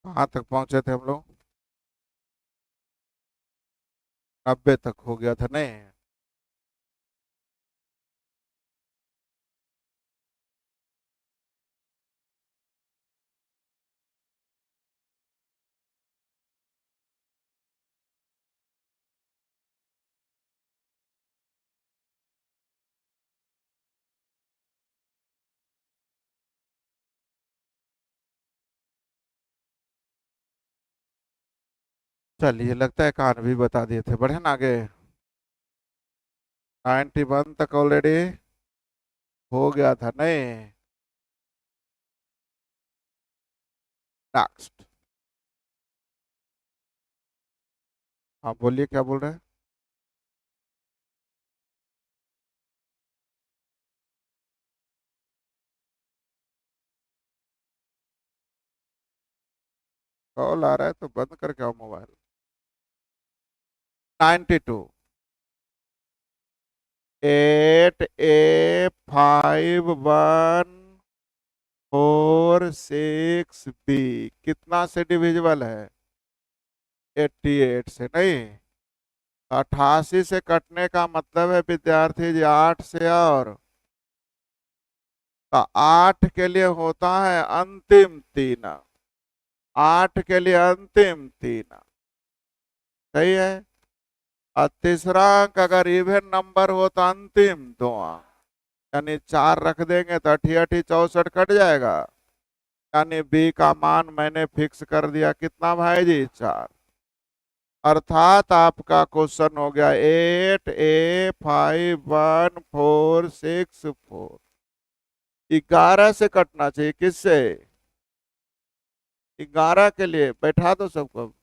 कहाँ तक पहुंचे थे हम लोग? 90 तक हो गया था नहीं? चलिए, लगता है कान भी बता दिए थे। बढ़े ना आगे। 91 तक ऑलरेडी हो गया था नहीं? नेक्स्ट। हाँ बोलिए, क्या बोल रहे हैं? कॉल आ रहा है तो बंद करके आओ मोबाइल। 92। 8A51 4 6 B कितना से डिविजिबल है? 88 से नहीं। 88 से कटने का मतलब है विद्यार्थी जी 8 से, और तो 8 के लिए होता है अंतिम 3 अंक। 8 के लिए अंतिम 3 अंक। सही है। और तीसरा अंक अगर इवन नंबर हो तो अंतिम 2 अंक। यानी 4 रख देंगे तो 88 64 कट जाएगा। यानी बी का मान मैंने फिक्स कर दिया, कितना भाई जी? 4। अर्थात आपका क्वेश्चन हो गया 8A51 4 6 4। 11 से कटना चाहिए, किससे? 11 के लिए बैठा दो सबको।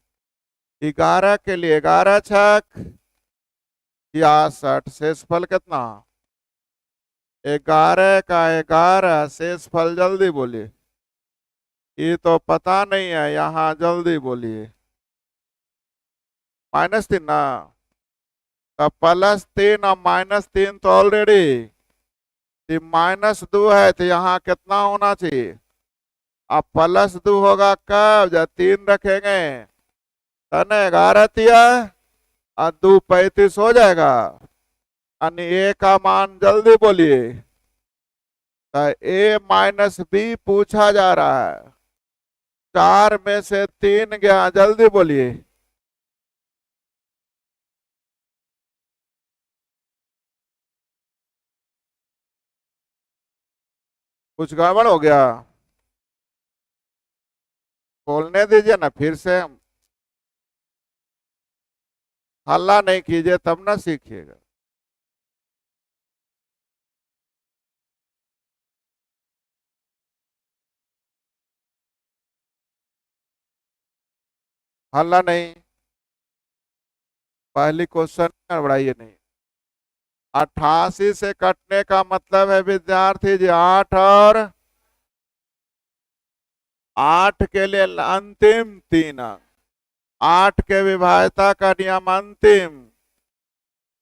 11 के लिए 11 छक 66, शेषफल कितना? 11 का 11, शेषफल जल्दी बोलिए। ये तो पता नहीं है, यहाँ जल्दी बोलिए। -3 ना? तो +3 और -3 तो ऑलरेडी। -2 है तो यहाँ कितना होना चाहिए? अब +2 होगा कब? जब 3 रखेंगे। तने 11 तिया और 2 35 हो जाएगा। यानी ए का मान जल्दी बोलिए। तो A-B पूछा जा रहा है। 4 में से 3 गया, जल्दी बोलिए। कुछ गड़बड़ हो गया? बोलने दीजिए ना फिर से। हल्ला नहीं कीजिए तब ना सीखिएगा। हल्ला नहीं। पहली क्वेश्चन गड़बड़ाइए नहीं। 88 से कटने का मतलब है विद्यार्थी जी 8, और 8 के लिए अंतिम 3 अंक। 8 के विभाज्यता का नियम अंतिम।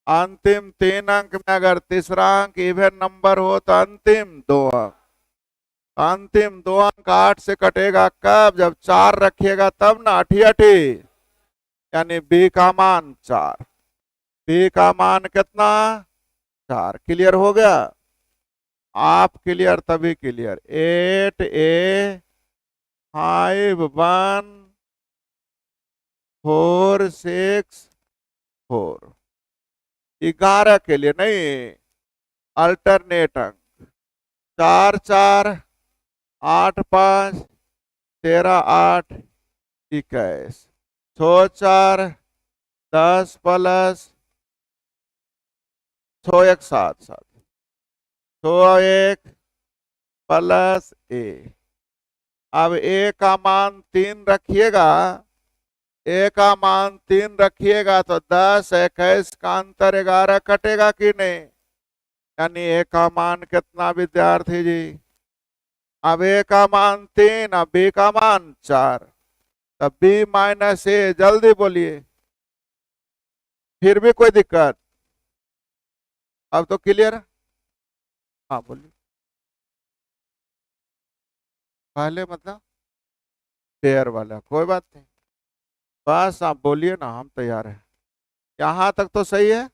अंतिम 3 अंक में अगर तीसरा अंक इवन नंबर हो तो अंतिम 2 अंक। अंतिम 2 अंक 8 से कटेगा कब? जब 4 रखिएगा तब ना, अठी अठी। यानी बी का मान 4। बी का मान कितना? 4। क्लियर हो गया? आप क्लियर तभी क्लियर। 8A51 4 6 4। 11 के लिए नहीं, अल्टरनेट अंक। 4 4 8 5 13 8 21। 6 4 10 + 6 1 7 7। 6 1 + अब ए का मान 3 रखिएगा। ए का मान 3 रखिएगा तो 10 21 का अंतर 11 कटेगा कि नहीं? यानी ए का मान कितना विद्यार्थी जी? अब ए का मान 3, अब बी का मान 4। तब B-A जल्दी बोलिए। फिर भी कोई दिक्कत? अब तो क्लियर। हाँ बोलिए। पहले मतलब पेयर वाला, कोई बात नहीं, बस आप बोलिए ना, हम तैयार हैं। यहाँ तक तो सही है,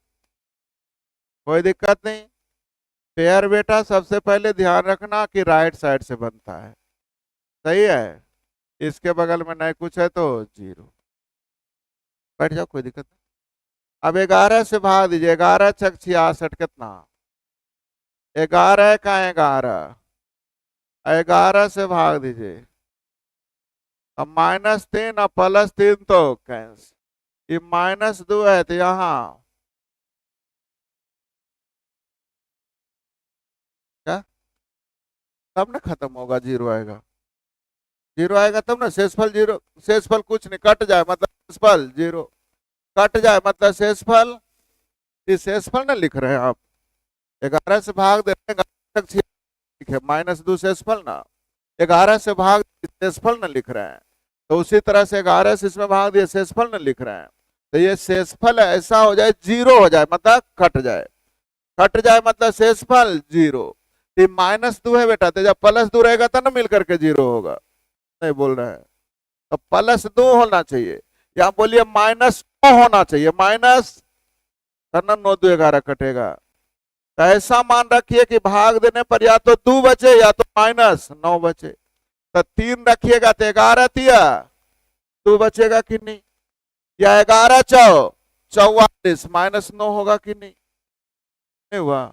कोई दिक्कत नहीं। पेयर बेटा सबसे पहले ध्यान रखना कि राइट साइड से बनता है, सही है। इसके बगल में नहीं कुछ है तो जीरो, बैठ जाओ, कोई दिक्कत नहीं। अब 11 से भाग दीजिए, 11 छक 66 कितना, 11 का 11, 11 से भाग दीजिए। अब -3 और +3 तो कैंसिल, ये -2 है तो यहाँ क्या, तब ना खत्म होगा, जीरो आएगा, जीरो आएगा तब ना, शेषफल जीरो, शेषफल कुछ नहीं, कट जाए मतलब शेषफल जीरो, कट जाए मतलब शेषफल, ये शेषफल ना लिख रहे हैं आप, 11 से भाग दे रहे हैं, ठीक है, -2 शेषफल ना, 11 से भाग शेषफल ना लिख रहे हैं, तो उसी तरह से 11 से इसमें भाग दिए, शेषफल ना लिख रहे हैं, तो ये शेषफल ऐसा हो जाए, जीरो हो जाए मतलब कट जाए, कट जाए मतलब शेषफल जीरो। ये -2 है बेटा, तो जब +2 रहेगा तब ना मिल करके जीरो होगा, नहीं बोल रहे हैं, तो +2 होना चाहिए, या बोलिए -9 होना चाहिए, माइनस करना, 9 2 11 कटेगा, तो ऐसा मान रखिए कि भाग देने पर या तो 2 बचे या तो -9 बचे, तो 3 रखिएगा तो 11 तिया 2 बचेगा कि नहीं, या 11 चौ 44 -9 होगा कि नहीं, नहीं हुआ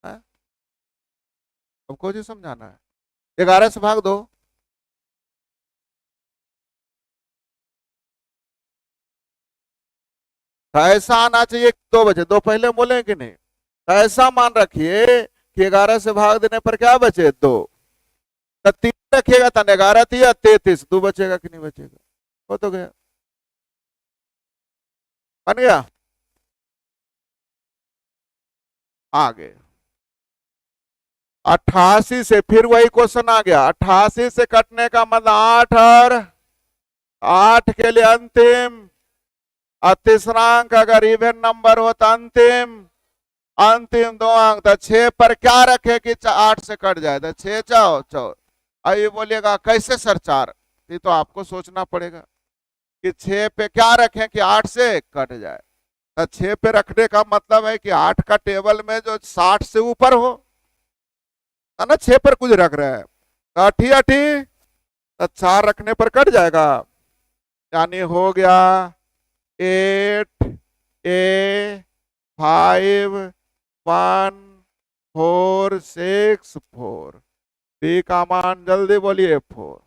है? सबको जी समझाना है, 11 से भाग दो, तो ऐसा आना चाहिए 2 बचे, 2 पहले बोले कि नहीं, तो ऐसा मान रखिए कि 11 से भाग देने पर क्या बचे 2, तो 3 रखिएगा तो 11 तिया 33, 2 बचेगा कि नहीं बचेगा, हो तो गया, बन गया। आगे 88 से फिर वही क्वेश्चन आ गया, 88 से कटने का मतलब 8 और 8 के लिए अंतिम, और तीसरा अंक अगर इवन नंबर हो तो अंतिम, अंतिम 2 अंक, तो 6 पर क्या रखे कि 8 से कट जाए, तो 6 चाओ चौ, अब ये बोलिएगा कैसे सर 4, ये तो आपको सोचना पड़ेगा कि 6 पे क्या रखें कि 8 से कट जाए, तो 6 पे रखने का मतलब है कि 8 का टेबल में जो 60 से ऊपर हो, है ना, 6 पर कुछ रख रहे हैं, तो अठी अठी, तो 4 रखने पर कट जाएगा, यानी हो गया 8 ए 5 1 4 6 4, बी का मान जल्दी बोलिए 4,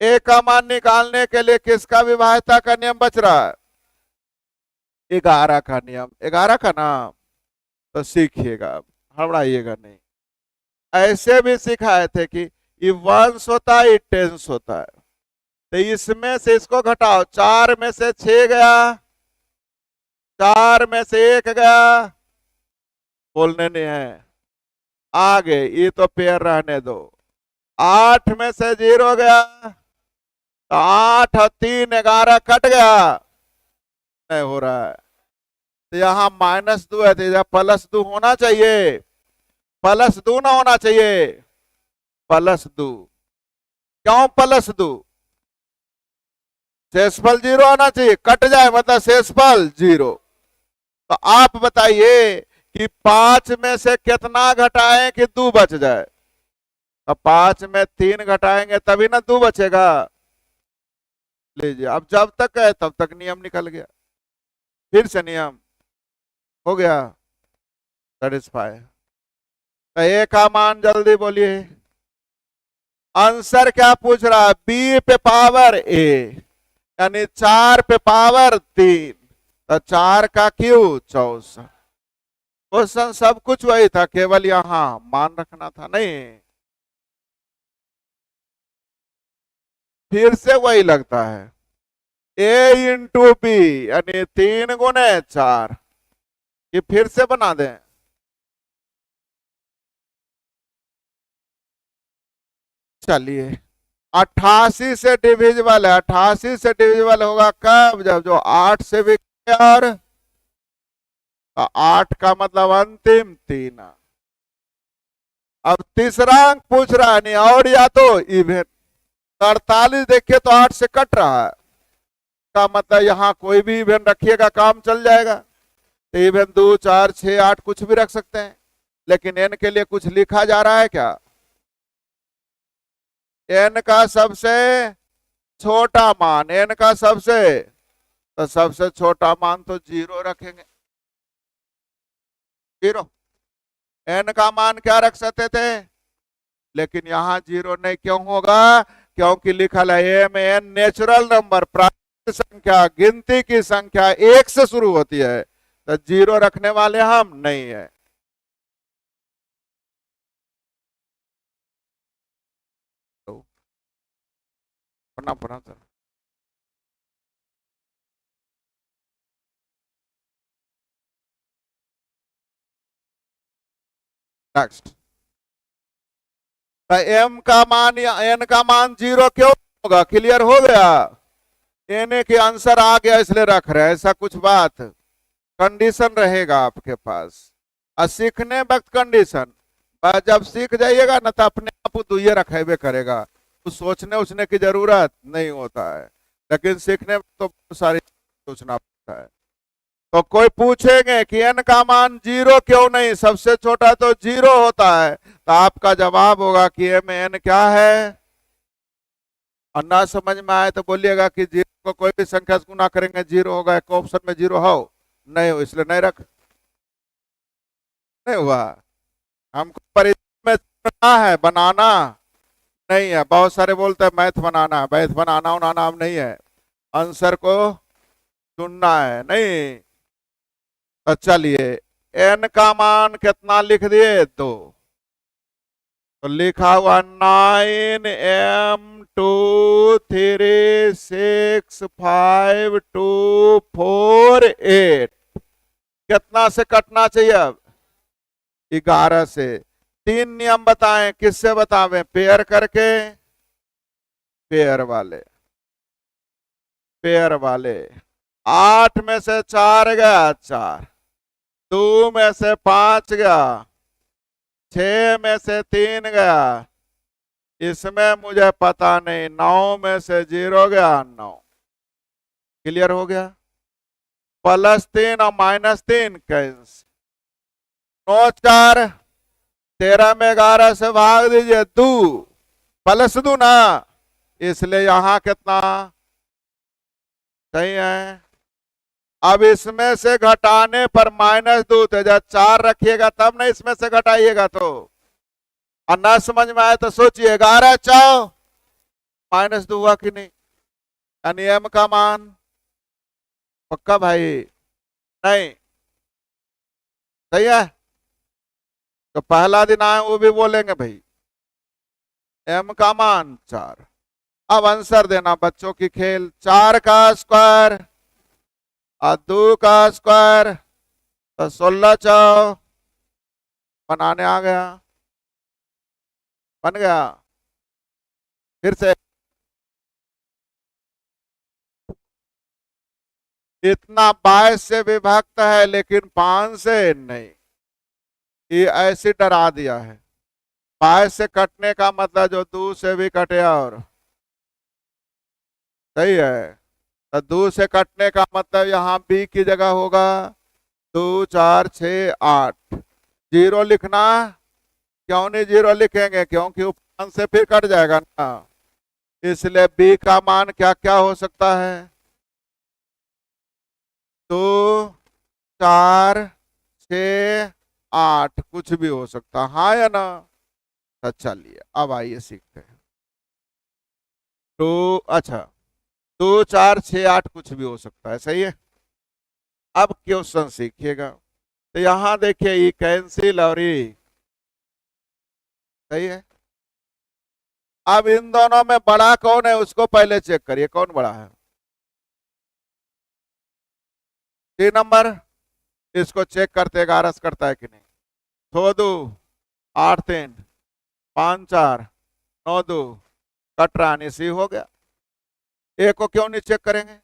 ए का मान निकालने के लिए किसका विभाज्यता का नियम बच रहा है, 11 का नियम, 11 का नाम, तो सीखिएगा, हड़बड़ाइएगा नहीं, ऐसे भी सिखाए थे कि ये वंश होता है, ये टेंस होता है, तो इसमें से इसको घटाओ, 4 में से 6 गया, 4 में से 1 गया, बोलने नहीं है, आगे ये तो पेयर रहने दो, 8 में से 0 गया, तो 8 और 3 11 कट गया, नहीं हो रहा है, तो यहाँ -2 है, तो यहाँ +2 होना चाहिए, +2 ना होना चाहिए, +2, क्यों +2, शेषफल 0 आना चाहिए, कट जाए मतलब शेषफल 0, तो आप बताइए कि 5 में से कितना घटाएं कि 2 बच जाए, अब 5 में 3 घटाएंगे तभी ना 2 बचेगा, लीजिए, अब जब तक है तब तक नियम निकल गया, फिर से नियम हो गया सेटिस्फाई, तो ए का मान जल्दी बोलिए, आंसर क्या पूछ रहा है, बी पे पावर ए, यानी 4 पे पावर 3, तो 4 का क्यू 64, क्वेश्चन सब कुछ वही था, केवल यहां मान रखना था, नहीं फिर से वही लगता है, ए इंटू बी यानी 3 गुने 4, ये फिर से बना दें, चलिए 88 से डिविजिबल है, 88 से डिविजिबल होगा कब, जब जो 8 से भी और 8 का मतलब अंतिम 3, अब तीसरा अंक पूछ रहा है, नहीं और या तो इवन, तो 48 देखिए तो 8 से कट रहा है, का मतलब यहाँ कोई भी इवेंट रखिएगा काम चल जाएगा। तो इवेंट 2 4 6 8 कुछ भी रख सकते हैं, लेकिन एन के लिए कुछ लिखा जा रहा है क्या? एन का सबसे छोटा मान, एन का सबसे, तो सबसे छोटा मान तो 0 रखेंगे, 0। एन का मान क्या रख सकते थे, लेकिन यहां 0 नहीं क्यों होगा? क्योंकि लिखा है एम एन नेचुरल नंबर, प्राकृतिक संख्या, गिनती की संख्या 1 से शुरू होती है, तो 0 रखने वाले हम नहीं है। तो पढ़ना सर। नेक्स्ट, एम का मान या एन का मान 0 क्यों होगा? क्लियर हो गया? एन के आंसर आ गया इसलिए रख रहे हैं, ऐसा कुछ बात कंडीशन रहेगा आपके पास, और सीखने वक्त कंडीशन, जब सीख जाइएगा ना तो अपने आप दुइये रखेबे करेगा, कुछ सोचने उछने की जरूरत नहीं होता है, लेकिन सीखने में तो बहुत सारी सोचना पड़ता है। तो कोई पूछेंगे कि एन का मान 0 क्यों नहीं, सबसे छोटा तो 0 होता है, तो आपका जवाब होगा कि एम एन क्या है। और ना समझ में आए तो बोलिएगा कि 0 को कोई भी संख्या से गुना करेंगे 0 होगा, एक ऑप्शन में 0 हो नहीं हो इसलिए नहीं रख, नहीं हुआ। हमको परिचय में सुनना है, बनाना नहीं है। बहुत सारे बोलते हैं मैथ बनाना है, मैथ बनाना उनाना हम नहीं है, आंसर को सुनना है नहीं। तो चलिए एन का मान कितना लिख दिए? 2। तो लिखा हुआ 9m2365248, कितना से कटना चाहिए अब? 11 से। 3 नियम बताएं, किससे बतावें? पेयर करके, पेयर वाले, पेयर वाले। 8 में से 4 गया 4, 2 में से 5 गया, 6 में से 3 गया, इसमें मुझे पता नहीं, 9 में से 0 गया 9। क्लियर हो गया? +3 और -3 कैंसिल, 9 4 13 में 11 से भाग दीजिए 2, +2 ना, इसलिए यहां कितना सही है। अब इसमें से घटाने पर -2, तो जब 4 रखिएगा तब ना इसमें से घटाइएगा, तो और ना समझ में आए तो सोचिए 11 चाओ -2 हुआ कि नहीं? यानी एम का मान पक्का भाई नहीं सही है। तो पहला दिन आए वो भी बोलेंगे भाई एम का मान 4। अब आंसर देना बच्चों की खेल, 4 का स्क्वायर और 2 का स्क्वायर, तो 16 चाओ बनाने आ गया, बन गया। फिर से इतना 22 से विभक्त है लेकिन 5 से नहीं, ये ऐसे डरा दिया है। 22 से कटने का मतलब जो 2 से भी कटे, और सही है, तो 2 से कटने का मतलब यहाँ बी की जगह होगा 2 4 6 8। 0 लिखना, क्यों नहीं 0 लिखेंगे? क्योंकि वो 5 से फिर कट जाएगा ना, इसलिए बी का मान क्या क्या हो सकता है? 2 4 6 8 कुछ भी हो सकता, हाँ या ना? तो चलिए अब आइए सीखते हैं। तो अच्छा 2 4 6 8 कुछ भी हो सकता है, सही है। अब क्वेश्चन सीखिएगा, तो यहां देखिए ये कैंसिल और ये सही है। अब इन दोनों में बड़ा कौन है उसको पहले चेक करिए, कौन बड़ा है? 3 नंबर, इसको चेक करते 11 से करता है कि नहीं। 6 2 8 3 5 4 9 2 कट रहा नहीं, सी हो गया। ए को क्यों नहीं चेक करेंगे?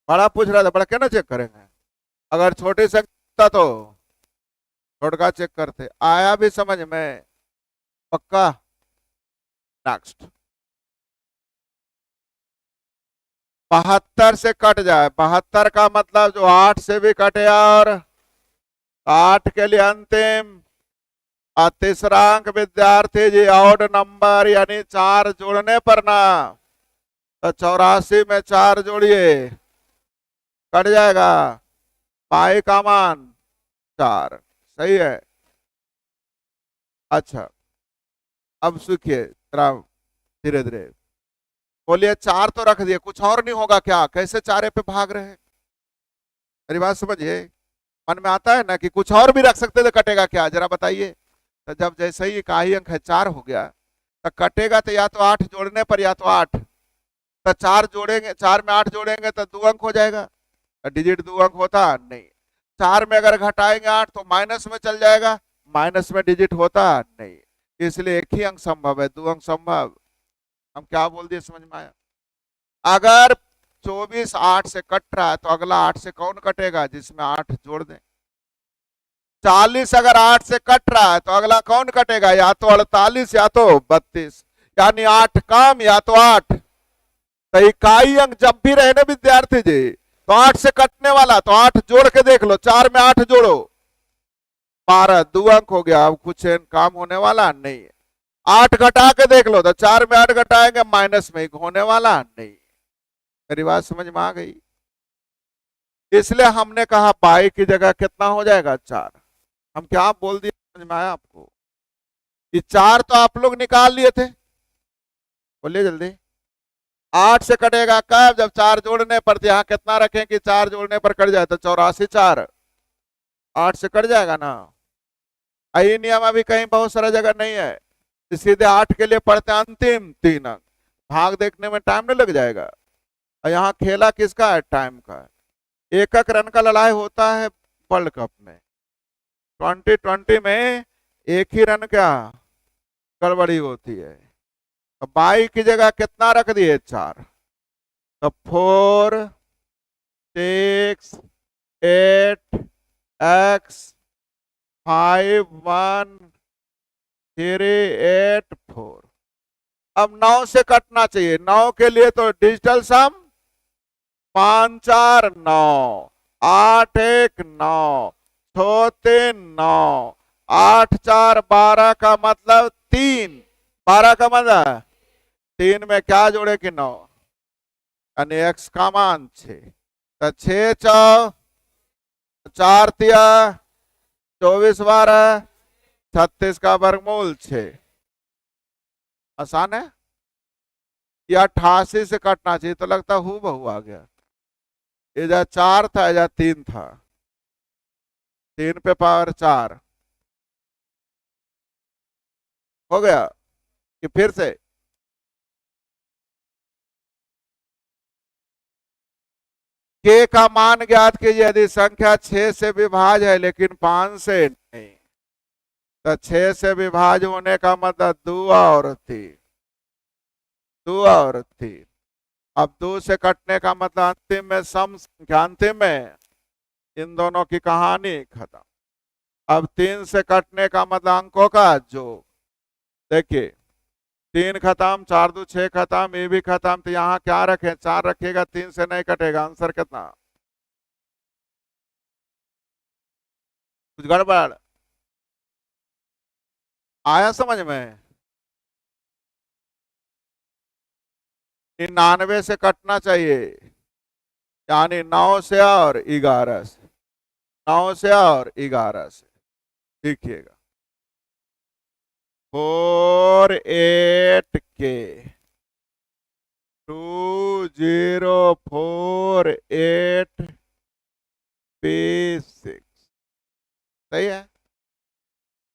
बड़ा पूछ रहा था, बड़ा क्यों ना चेक करेंगे? अगर छोटी संख्या तो छोटका चेक करते। आया भी समझ में? पक्का? नेक्स्ट। 72 से कट जाए, 72 का मतलब जो 8 से भी कटे, और 8 के लिए अंतिम। और तीसरा अंक विद्यार्थी जी ऑड नंबर यानी 4 जोड़ने पर ना, तो 84 में 4 जोड़िए, कट जाएगा। पाई का मान 4, सही है। अच्छा, अब सीखिए जरा धीरे धीरे। बोलिए 4 तो रख दिए, कुछ और नहीं होगा क्या? कैसे 4 पे भाग रहे हैं? मेरी बात समझिए। मन में आता है ना कि कुछ और भी रख सकते तो कटेगा क्या, जरा बताइए। तो जब जैसे ही इकाई अंक है 4 हो गया, तो कटेगा तो या तो 8 जोड़ने पर या तो 8। तो 4 जोड़ेंगे, 4 में 8 जोड़ेंगे तो 2 अंक हो जाएगा। डिजिट 2 अंक होता नहीं। 4 में अगर घटाएंगे 8 तो माइनस में चल जाएगा, माइनस में डिजिट होता नहीं। इसलिए एक ही अंक संभव है, 2 अंक संभव। हम क्या बोल दिए, समझ में आया? अगर 24 8 से कट रहा है तो अगला 8 से कौन कटेगा? जिसमें 8 जोड़ दें। 40 अगर 8 से कट रहा है तो अगला कौन कटेगा? या तो 48 या तो 32, यानी 8 कम या तो 8। तो इकाई अंक जब भी रहे ना विद्यार्थी जी, तो 8 से कटने वाला, तो 8 जोड़ के देख लो, 4 में 8 जोड़ो, 12, 2 अंक हो गया। अब कुछ काम होने वाला नहीं है। 8 घटा के देख लो, तो 4 में 8 घटाएंगे, माइनस में होने वाला नहीं। मेरी बात समझ में आ गई? इसलिए हमने कहा पाई की जगह कितना हो जाएगा? 4। हम क्या बोल दिए, समझ में आया आपको? ये 4 तो आप लोग निकाल लिए थे, बोलिए जल्दी। 8 से कटेगा कब? जब 4 जोड़ने पर। यहां कितना रखें कि 4 जोड़ने पर कट जाए? तो 84 4 8 से कट जाएगा ना। यही नियम अभी कहीं बहुत सारा जगह नहीं है, तो सीधे 8 के लिए पढ़ते हैं अंतिम 3 अंक। भाग देखने में टाइम नहीं लग जाएगा। और यहाँ खेला किसका है? टाइम का। एक एक रन का लड़ाई होता है वर्ल्ड कप में। 2020 में एक ही रन क्या गड़बड़ी होती है। तो बाई की जगह कितना रख दिए? 4। तो 4 6 8 x 5 1 3 8 4। अब 9 से कटना चाहिए। 9 के लिए तो डिजिटल सम 5 4 9, 8 1 9, 6 3 9, 8 4 12 का मतलब 3। 12 का मतलब 3 में क्या जोड़े कि 9, यानी x का मान 6। तो 6 4 तिया 24 12 36 का वर्गमूल 6। आसान है। या 88 से कटना चाहिए, तो लगता हूँ बहू आ गया। इधर 4 था, इधर 3 था, 3 पे पावर 4 हो गया कि फिर से? के का मान ज्ञात कीजिए यदि संख्या 6 से विभाज्य है लेकिन 5 से नहीं। तो 6 से विभाज्य होने का मतलब 2 और 3, 2 और 3। अब 2 से कटने का मतलब अंतिम में सम संख्या, अंतिम में इन दोनों की कहानी खत्म। अब 3 से कटने का मतलब अंकों का जोड़। देखिए 3 खत्म, 4 2 6 खत्म, ये भी खत्म। तो यहाँ क्या रखें? 4 रखिएगा, 3 से नहीं कटेगा। आंसर कितना? कुछ गड़बड़ आया समझ में? 99 से कटना चाहिए, यानी 9 से और 11 से, 9 से और 11 से। देखिएगा 4 8 के 2 0 4 8 6, सही है।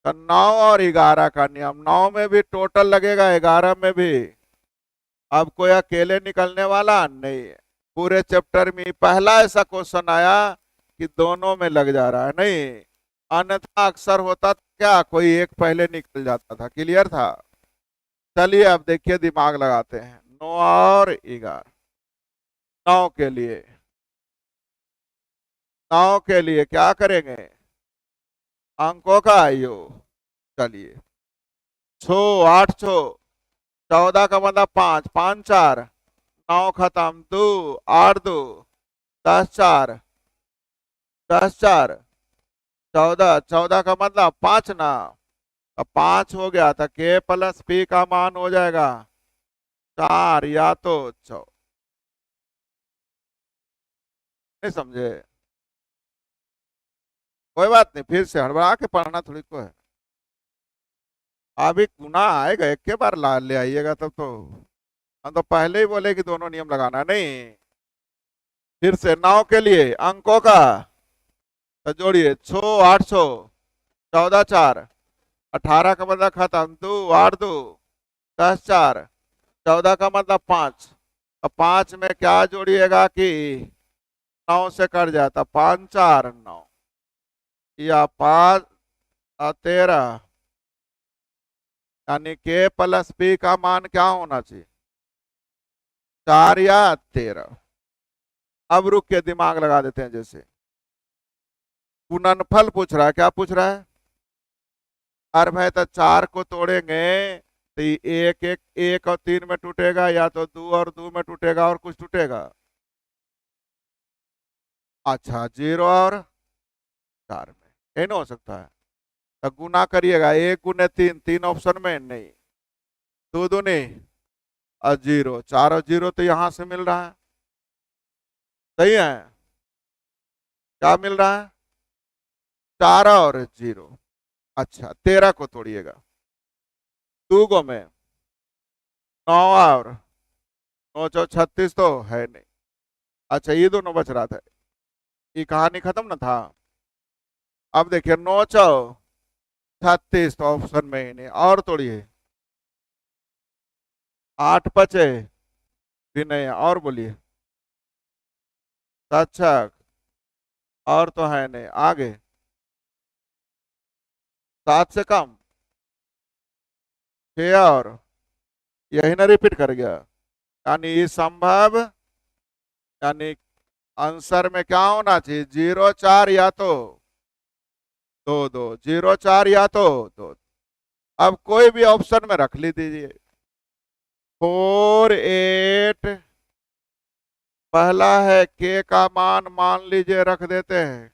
तो 9 और 11 का नियम, 9 में भी टोटल लगेगा, 11 में भी। अब कोई अकेले निकलने वाला नहीं है। पूरे चैप्टर में पहला ऐसा क्वेश्चन आया कि दोनों में लग जा रहा है, नहीं अन्यथा अक्सर होता था क्या, कोई एक पहले निकल जाता था। क्लियर था? चलिए अब देखिए, दिमाग लगाते हैं। 9 और 11, 9 के लिए, 9 के लिए क्या करेंगे? अंकों का योग। चलिए छो 8 छो 14 का मतलब 5, 5 4 9 खत्म 2 8 2 10 4 10 4 14, 14 का मतलब 5 ना, अब 5 हो गया था, के प्लस पी का मान हो जाएगा 4 या तो 4। नहीं समझे? कोई बात नहीं, फिर से हड़बड़ा के पढ़ना थोड़ी को है। अभी गुना आएगा, एक के बार ला ले आइएगा तब तो। हम तो पहले ही बोले कि दोनों नियम लगाना नहीं। फिर से 9 के लिए अंकों का तो जोड़िए, 6 8 6 14 4 18 का मतलब खत्म 2 8 2 10 4 14 का मतलब 5। अब 5 में क्या जोड़िएगा कि 9 से कट जाता, 5 4 9 या 5 13, यानी के प्लस पी का मान क्या होना चाहिए 4 या 13। अब रुक के दिमाग लगा देते हैं। जैसे गुणनफल पूछ रहा है, क्या पूछ रहा है? अरे भाई तो 4 को तोड़ेंगे तो ये एक एक एक और 3 में टूटेगा, या तो 2 और 2 में टूटेगा, और कुछ टूटेगा? अच्छा 0 और 4 में, ये नहीं हो सकता है। तो गुना करिएगा, 1 गुने 3, 3 ऑप्शन में नहीं, 2 दूनी और 0, 4 और 0 तो यहां से मिल रहा है, सही है। क्या मिल रहा है? 4 और 0। अच्छा 13 को तोड़िएगा, 2 गो में 9 और 9 चौ 36 तो है नहीं। अच्छा ये दोनों बच रहा था, ये कहानी खत्म ना था। अब देखिए 9 चौ 36 तो ऑप्शन में ही नहीं, और तोड़िए 8 बचे भी नहीं, और बोलिए। अच्छा और तो है नहीं, आगे 7 से कम 6 और यही ना रिपीट कर गया, यानी ये संभव, यानी आंसर में क्या होना चाहिए 0 4 या तो 2 2, 0 4 या तो 2। अब कोई भी ऑप्शन में रख लीजिए, 4 8, पहला है के का मान मान लीजिए रख देते हैं,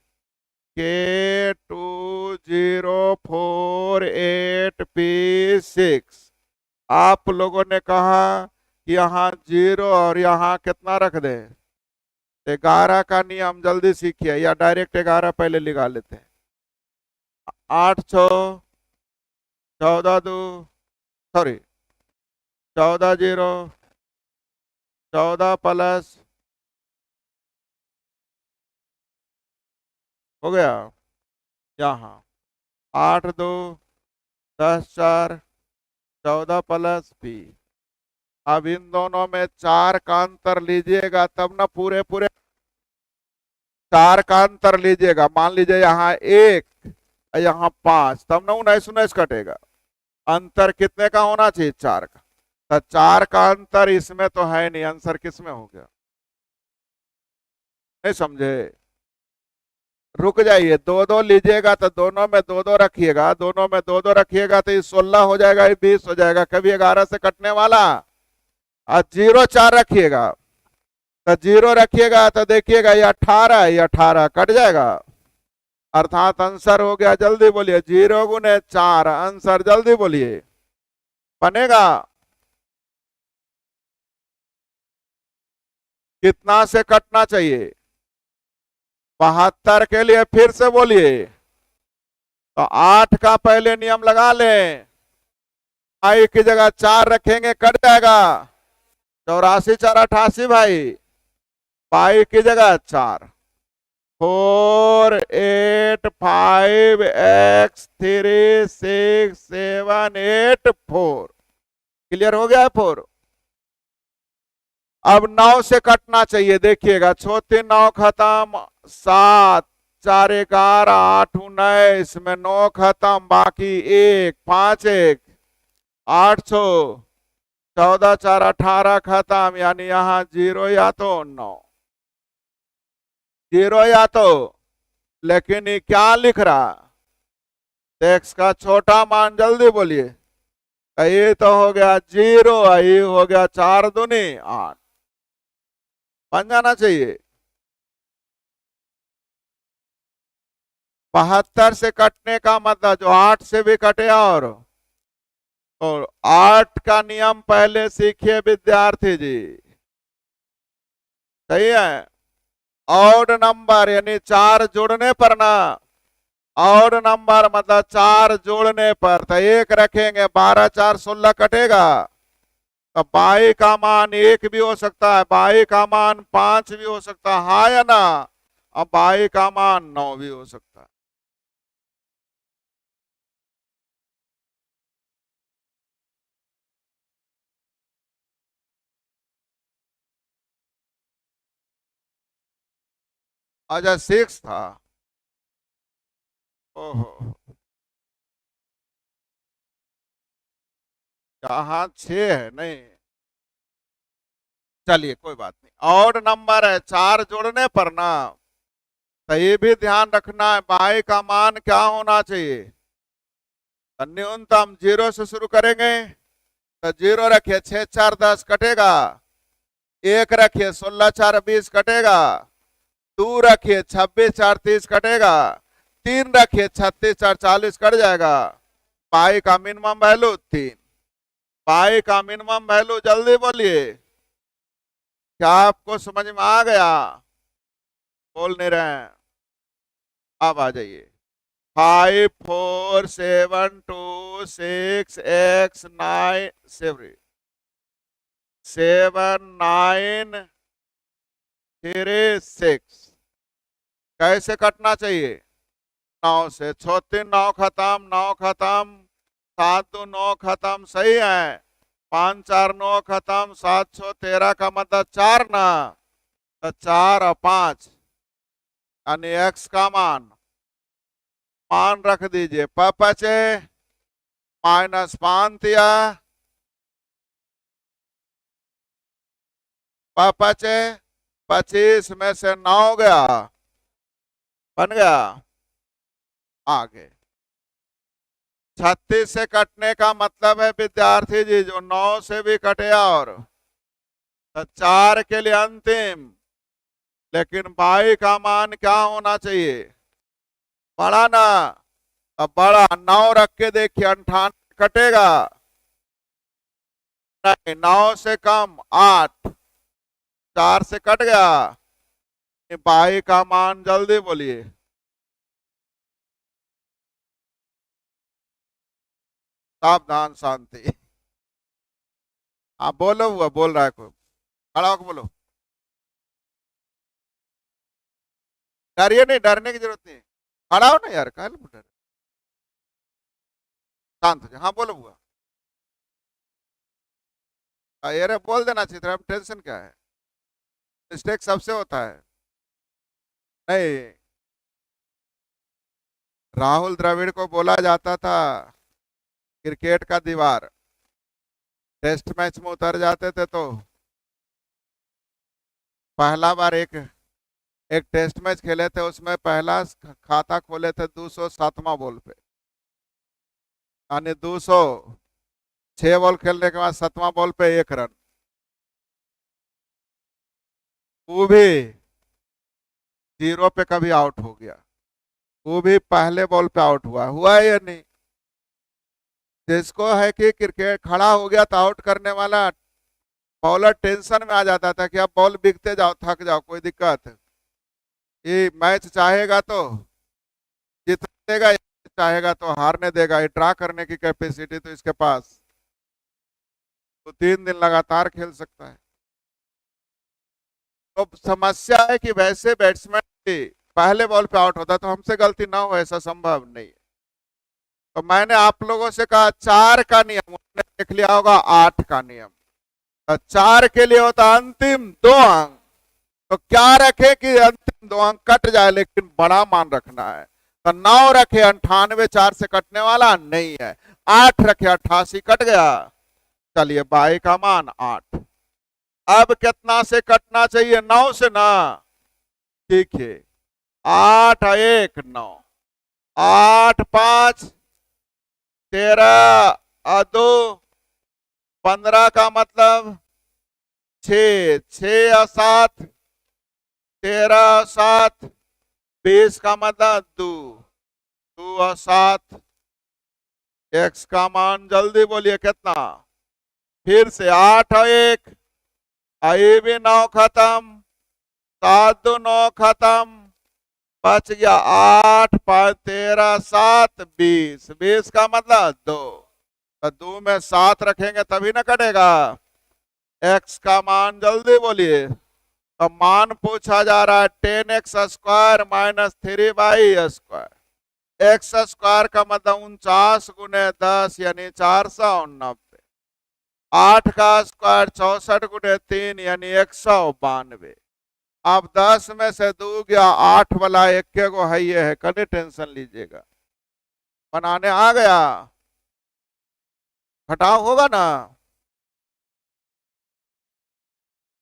के 2048P6। आप लोगों ने कहा कि यहाँ 0 और यहाँ कितना रख दे, 11 का नियम जल्दी सीखिए, या डायरेक्ट 11 पहले लगा लेते हैं। 8 6 14 2, सॉरी 14 0 14 प्लस हो गया यहाँ 8 2 10 4 14 प्लस पी। अब इन दोनों में 4 का अंतर लीजिएगा तब ना, पूरे पूरे 4 का अंतर लीजिएगा, मान लीजिए यहाँ 1 यहाँ 5, तब ना 19 19 कटेगा। अंतर कितने का होना चाहिए 4 का, तो 4 का अंतर इसमें तो है नहीं, आंसर किस में हो गया? नहीं समझे? रुक जाइए, 2 2 लीजिएगा तो दोनों में 2 2 रखिएगा, दोनों में 2 2 रखिएगा तो ये 16 हो जाएगा, ये 20 हो जाएगा, कभी 11 से कटने वाला। और 0 4 रखिएगा, तो 0 रखिएगा तो देखिएगा ये 18, ये 18 कट जाएगा, अर्थात आंसर हो गया, जल्दी बोलिए 0 गुने 4, आंसर जल्दी बोलिए बनेगा कितना से कटना चाहिए? 72 के लिए फिर से बोलिए, तो 8 का पहले नियम लगा लें, आई की जगह 4 रखेंगे कट जाएगा, 84 4 88 भाई, पाई की जगह 4, 4 8 5 x 3 6 7 8 4, क्लियर हो गया है 4। अब 9 से कटना चाहिए, देखिएगा 6 3 9 खत्म, 7 4 11 8 19 में 9 खत्म, बाकी 1 5 1 8 6 14 4 18 खत्म, यानी यहाँ 0 या तो 9, 0 या तो, लेकिन ये क्या लिख रहा, एक्स का छोटा मान जल्दी बोलिए तो ये तो हो गया 0, ये हो गया 4 दूनी 8, बन जाना चाहिए। 72 से कटने का मतलब जो 8 से भी कटे, और 8 का नियम पहले सीखिए विद्यार्थी जी, सही है। ऑड नंबर यानी 4 जोड़ने पर ना, ऑड नंबर मतलब 4 जोड़ने पर, तो 1 रखेंगे, 12 4 16 कटेगा, तो बाई का मान 1 भी हो सकता है, बाई का मान 5 भी हो सकता है, हाँ या ना। अब बाई का मान 9 भी हो सकता है। अच्छा 6 था, ओहो, यहाँ 6 है नहीं, चलिए कोई बात नहीं। ऑड नंबर है 4 जोड़ने पर ना, तो ये भी ध्यान रखना है बाई का मान क्या होना चाहिए, तो न्यूनतम 0 से शुरू करेंगे, तो 0 रखिए 6 4 10 कटेगा, 1 रखिए 16 4 20 कटेगा, 2 रखिए 26 4 30 कटेगा, 3 रखिए 36 4 40 कट जाएगा। पाई का मिनिमम वैल्यू 3, पाई का मिनिमम वैल्यू जल्दी बोलिए, क्या आपको समझ में आ गया? बोल नहीं रहे हैं, अब आ जाइए। 5 4 7 2 6 x 9 7 9 3 6, कैसे कटना चाहिए? 9 से, 6 3 9 खत्म, 9 खत्म, 7 2 9 खत्म, सही है। 5 4 9 खत्म, 7 6 13 का मतलब 4 ना, तो 4 और 5 यानी x का मान रख दीजिए, पचे -5 दिया, पचे 25 में से 9 गया, बन गया। आगे 36 से कटने का मतलब है विद्यार्थी जी जो 9 से भी कटे, और तो 4 के लिए अंतिम, लेकिन बाई का मान क्या होना चाहिए? बड़ा ना, अब बड़ा 9 रख के देखिए, 98 कटेगा नहीं, 9 से कम 8, 4 से कट गया, बाई का मान जल्दी बोलिए। सावधान शांति, हाँ बोलो, हुआ बोल रहा है कोई, खड़ा होकर बोलो, डरिए नहीं, डरने की जरूरत नहीं, खड़ा हो ना यार, कल डर, शांत हो जाओ, हाँ बोलो हुआ, अरे बोल देना चाहिए था, अब टेंशन क्या है, मिस्टेक सबसे होता है। नहीं, राहुल द्रविड़ को बोला जाता था क्रिकेट का दीवार, टेस्ट मैच में उतर जाते थे तो पहला बार एक एक टेस्ट मैच खेले थे, उसमें पहला खाता खोले थे 207वां बॉल पे, यानी 206 बॉल खेलने के बाद 7वां बॉल पे 1 रन, वो भी 0 पे कभी आउट हो गया, वो भी पहले बॉल पे आउट हुआ है या नहीं? जिसको है कि क्रिकेट खड़ा हो गया तो आउट करने वाला बॉलर टेंशन में आ जाता था कि अब बॉल बिकते जाओ, थक जाओ, कोई दिक्कत, ये मैच चाहेगा तो जीतने देगा, चाहेगा तो हारने देगा, ये ड्रा करने की कैपेसिटी तो इसके पास, तो 3 दिन लगातार खेल सकता है। तो समस्या है कि वैसे बैट्समैन पहले बॉल पे आउट होता, तो हमसे गलती ना हो ऐसा संभव नहीं है। तो मैंने आप लोगों से कहा 4 का नियम, उन्होंने देख लिया होगा 8 का नियम, तो 4 के लिए होता अंतिम 2 अंक, तो क्या रखे कि अंतिम 2 अंक कट जाए, लेकिन बड़ा मान रखना है, तो 9 रखे 98 4 से कटने वाला नहीं है, 8 रखे 88 कट गया, चलिए बाई का मान 8। अब कितना से कटना चाहिए? 9 से ना, ठीक है, 8 1 9, 8 5 13 2 15 का मतलब 6, 6 और 7 13 और 7 20 का मतलब 2, 2 और 7 x का मान जल्दी बोलिए कितना। फिर से 8 और 1 आई भी 9 खत्म, 7 2 9 खत्म, बच गया 8 5 13 7 20, 20 का मतलब 2, तो 2 में 7 रखेंगे तभी ना कटेगा। x का मान जल्दी बोलिए। तो मान पूछा जा रहा है 10x² minus 3y²। X square का मतलब 49 गुने 10 यानी 490। 8 का स्क्वायर 64 गुने 3 यानी 192। अब 10 में से 2 गया, 8 वाला एक के को है, ये है, कभी टेंशन लीजिएगा। बनाने आ गया, घटाव होगा ना।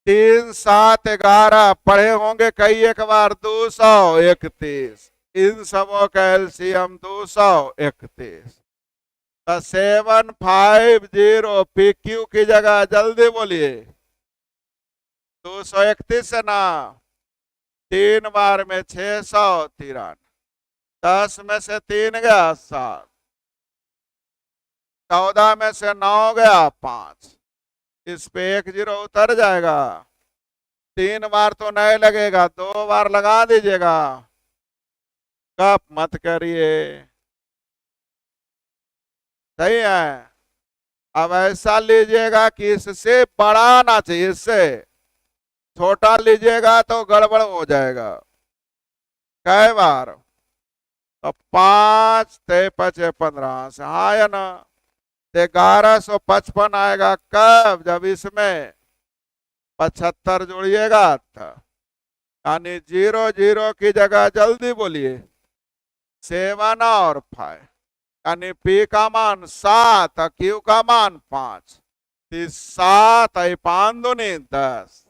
3 7 11 पढ़े होंगे कई एक बार, 231। इन सबों का एलसीएम 231। 750 PQ की जगह जल्दी बोलिए 231 है ना। 3 बार में 693, 10 में से 3 गया 7, 14 में से 9 गया 5, इस पे 1 0 उतर जाएगा। 3 बार तो नहीं लगेगा, 2 बार लगा दीजिएगा। कब मत करिए, सही है। अब ऐसा लीजिएगा कि इससे बड़ा आना चाहिए, इससे छोटा लीजिएगा तो गड़बड़ हो जाएगा। कै बार, तो 5 ते 5 15 से, हाँ या ना। 1155 आएगा कब, जब इसमें 75 जोड़िएगा था, यानी 0 0 की जगह जल्दी बोलिए 7 और 5, यानी P का मान 7 और Q का मान 5। 7 5 दूनी 10,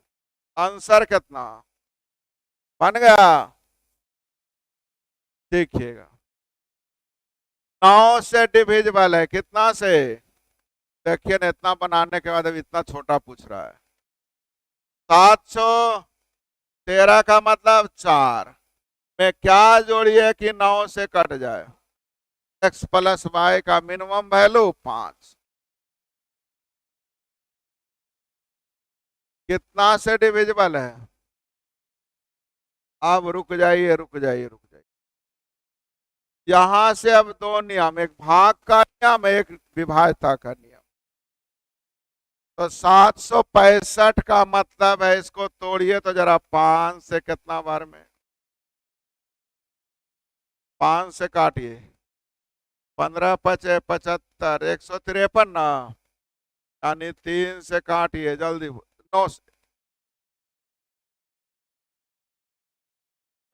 आंसर कितना बन गया देखिएगा। 9 से डिविजिबल है, कितना से, देखिए ना, इतना बनाने के बाद अब इतना छोटा पूछ रहा है। 713 का मतलब 4 में क्या जोड़िए कि 9 से कट जाए। x प्लस वाई का मिनिमम वैल्यू 5, कितना से डिविजिबल है। अब रुक जाइए रुक जाइए रुक जाइए, यहां से अब दो नियम, एक भाग का नियम, एक विभाज्यता का नियम। तो 765 का मतलब है, इसको तोड़िए तो जरा 5 से कितना बार में, 5 से काटिए, 15 5 75, 153 ना, यानी 3 से काटिए जल्दी, 9 से,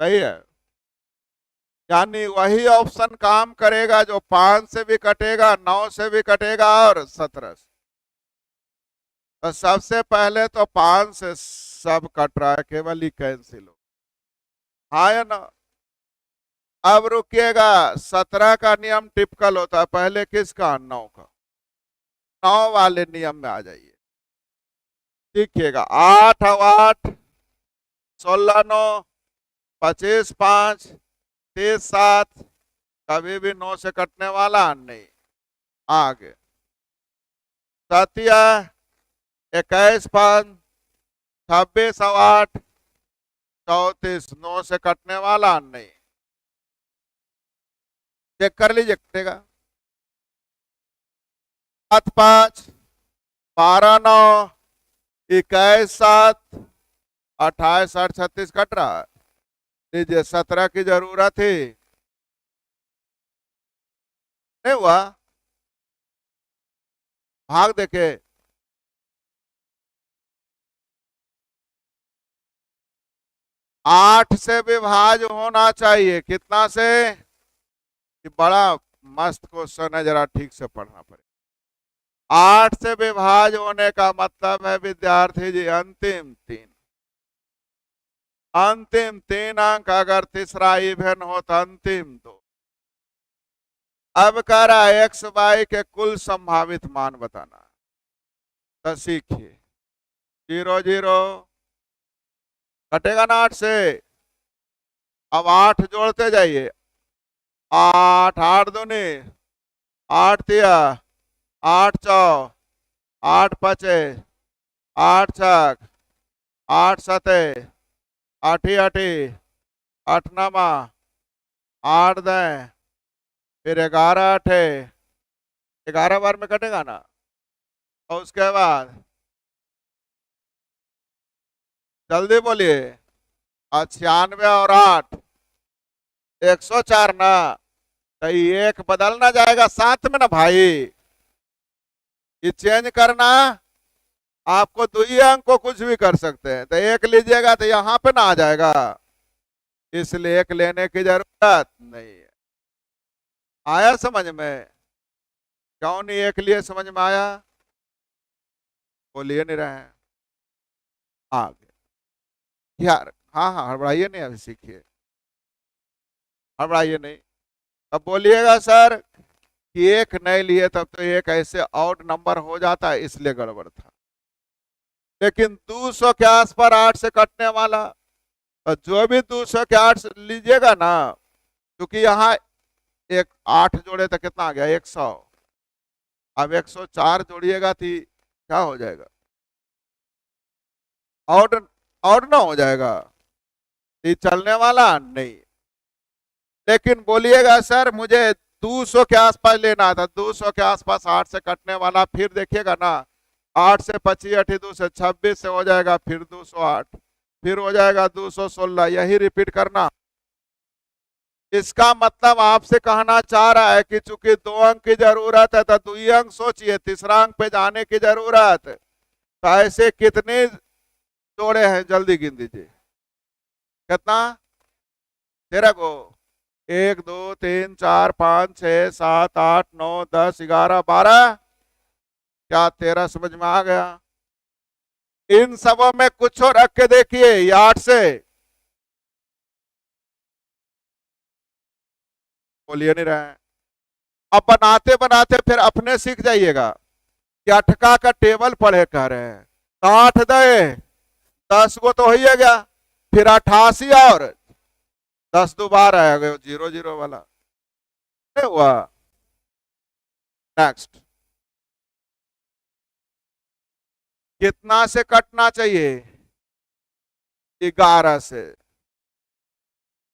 सही है। यानी वही ऑप्शन काम करेगा जो 5 से भी कटेगा, 9 से भी कटेगा और 17 से। तो सबसे पहले तो 5 से सब कट रहा है, केवल ही कैंसिल हो, हाँ या ना। अब रुकिएगा, 17 का नियम टिपिकल होता है, पहले किसका, 9 का, 9 वाले नियम में आ जाइए। देखिएगा 8 और 8 16 9 25 5 30 7, कभी भी 9 से कटने वाला नहीं। आगे सतिया 21 5 26 और 8 34, 9 से कटने वाला नहीं। चेक कर लीजिए कटेगा। 7 5 12 9 21 7 28 8 36 कट रहा है। लीजिए 17 की जरूरत थी, नहीं हुआ। भाग देखे, आठ से विभाज्य होना चाहिए, कितना से, कि बड़ा मस्त क्वेश्चन है, जरा ठीक से पढ़ना पड़ेगा। 8 से विभाज्य होने का मतलब है विद्यार्थी जी अंतिम 3, अंतिम 3 अंक, अगर तीसरा इवन हो तो अंतिम 2। अब कह रहा है एक्स वाई के कुल संभावित मान बताना। तो सीखिए, 0 0 कटेगा ना 8 से। अब 8 जोड़ते जाइए, 8 8 दूनी 8 तिया 8 चौ 8 पचे 8 छक 8 सते 8 8 8 नमा 8 दे, फिर 11 8 11 बार में कटेगा ना। और उसके बाद जल्दी बोलिए, 96 और 8 104 ना। तो ये एक बदलना जाएगा साथ में ना भाई, ये चेंज करना। आपको दुई अंक को कुछ भी कर सकते हैं, तो एक लीजिएगा तो यहाँ पे ना आ जाएगा, इसलिए एक लेने की जरूरत नहीं है। आया समझ में? क्यों नहीं एक लिए समझ में आया? बोलिए नहीं रहे हैं। आगे यार, हाँ हाँ हड़बड़ाइए नहीं, अभी सीखिए, हड़बड़ाइए नहीं। अब बोलिएगा सर कि एक नहीं लिए तब तो एक ऐसे आउट नंबर हो जाता है, इसलिए गड़बड़ था। लेकिन 200 के आसपास 8 से कटने वाला, और जो भी 200 के 8 लीजिएगा ना, क्योंकि यहाँ एक 8 जोड़े तो कितना आ गया 100। अब 104 जोड़िएगा तो क्या हो जाएगा? आउट आउट ना हो जाएगा, ये चलने वाला नहीं। लेकिन बोलिएगा सर मुझे 200 के आसपास लेना था, 200 के आसपास 8 से कटने वाला, फिर देखिएगा ना 8 से 25 8 2 से 26 से हो जाएगा, फिर 208, फिर हो जाएगा 216, यही रिपीट करना। इसका मतलब आपसे कहना चाह रहा है कि चूंकि 2 अंक की जरूरत है तो 2 अंक सोचिए, तीसरा अंक पे जाने की जरूरत। तो ऐसे कितने जोड़े हैं जल्दी गिन दीजिए, कितना? 13 को, 1 2 3 4 5 6 7 8 9 10 11 12। क्या 13 समझ में आ गया? इन सबों में कुछ और रख के देखिए, ये 8 से बोलिए नहीं रहे। अब बनाते बनाते फिर अपने सीख जाइएगा कि अटका का टेबल पढ़े कह रहे हैं। तो 8 दे 10 को तो हो ही गया, फिर 88 और 10 दोबारा आएगा 0 0 वाला, नहीं हुआ। नेक्स्ट, कितना से कटना चाहिए? 11 से।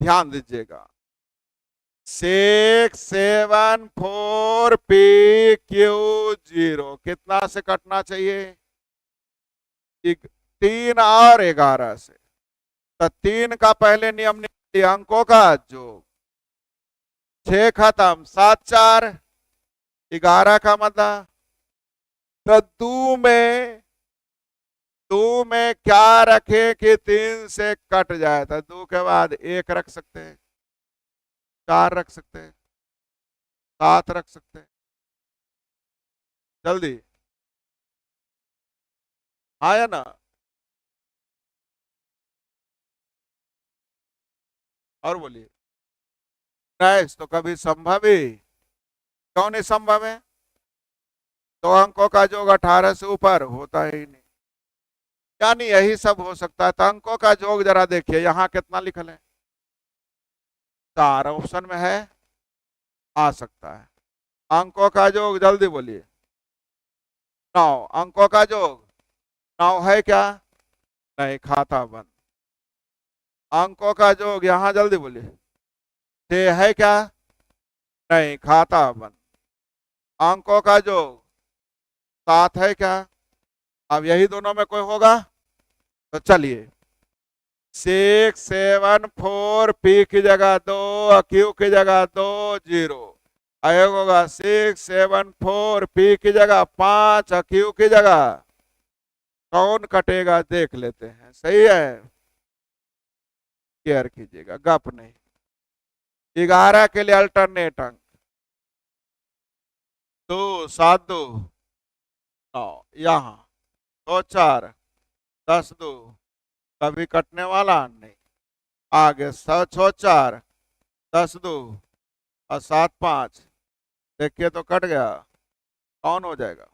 ध्यान दीजिएगा, 6 7 4 पी क्यू 0 कितना से कटना चाहिए? 3 और 11 से। तो 3 का पहले नियम निकालिए, अंकों का जो 6 खत्म 7 4 11 का मतलब। तो दो में क्या रखे कि 3 से कट जाए? तो 2 के बाद 1 रख सकते हैं, 4 रख सकते हैं, 7 रख सकते हैं। जल्दी आया ना? और बोलिए। नहीं तो कभी संभव ही क्यों नहीं संभव है? 2 अंकों का जोग 18 से ऊपर होता ही नहीं, यानी यही सब हो सकता है। तो अंकों का जोग जरा देखिए, यहाँ कितना लिखल है? 4 ऑप्शन में है, आ सकता है। अंकों का जोग जल्दी बोलिए। 9 अंकों का जोग 9 है क्या? नहीं, खाता बंद। अंकों का जोग यहाँ जल्दी बोलिए, 6 है क्या? नहीं, खाता बंद। अंकों का जोग 7 है क्या? अब यही दोनों में कोई होगा? तो चलिए, 6 7 4 पी की जगह 2, क्यू की जगह 2 0, आयोग होगा 6 7 4 पी की जगह 5, क्यू की जगह। कौन कटेगा देख लेते हैं, सही है? केयर कीजिएगा, गप नहीं। 11 के लिए अल्टरनेट अंक 2 7 2 9, यहाँ 2 4 10 2, कभी कटने वाला नहीं। आगे 6 4 10 2 और 7 5, देखिए तो कट गया, कौन हो जाएगा?